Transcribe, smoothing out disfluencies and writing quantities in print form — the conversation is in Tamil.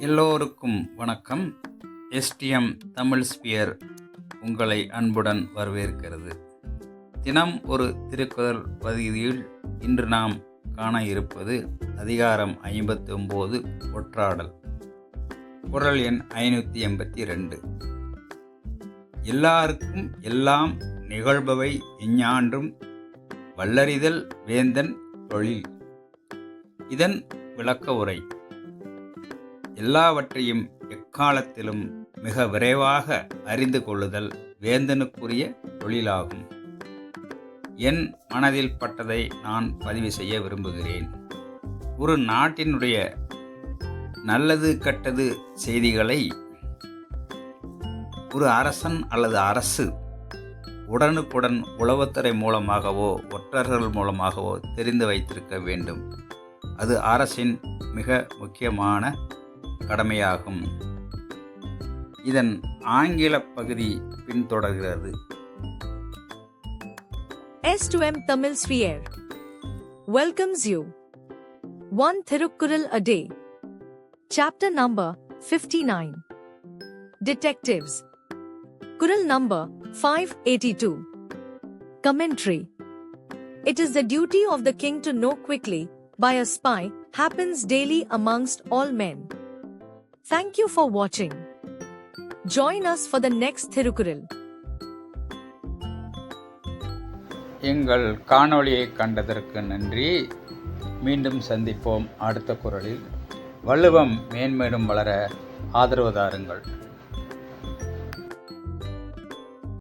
எல்லோருக்கும் வணக்கம். எஸ்டிஎம் தமிழ் ஸ்பியர் உங்களை அன்புடன் வரவேற்கிறது. தினம் ஒரு திருக்குறள் பகுதியில் இன்று நாம் காண இருப்பது அதிகாரம் 59 ஒற்றாடல். குறள் எண் 582. எல்லாருக்கும் எல்லாம் நிகழ்பவை எஞ்ஞான்றும் வல்லறிதல் வேந்தன் தொழில். இதன் விளக்க உரை: எல்லாவற்றையும் எக்காலத்திலும் மிக விரைவாக அறிந்து கொள்ளுதல் வேந்தனுக்குரிய தொழிலாகும். என் மனதில் பட்டதை நான் பதிவு செய்ய விரும்புகிறேன். ஒரு நாட்டினுடைய நல்லது கெட்டது செய்திகளை ஒரு அரசன் அல்லது அரசு உடனுக்குடன் உளவுத்துறை மூலமாகவோ ஒற்றர்கள் மூலமாகவோ தெரிந்து வைத்திருக்க வேண்டும். அது அரசின் மிக முக்கியமான கடமையாகும். இதன் ஆங்கில பகுதி பின்தொடர்கிறது. S2M Tamil Sphere welcomes you. One Thirukkural a day. Chapter number 59. Detectives. Kural number 582. Commentary. It is the duty of the king to know quickly by a spy happens daily amongst all men. Thank you for watching. Join us for the next Thirukkural. எங்கள் காணொளியை கண்டதற்கு நன்றி. மீண்டும் சந்திப்போம் அடுத்த குறளில். வள்ளுவம் மேன்மேலும் வளர ஆதரவு தாருங்கள்.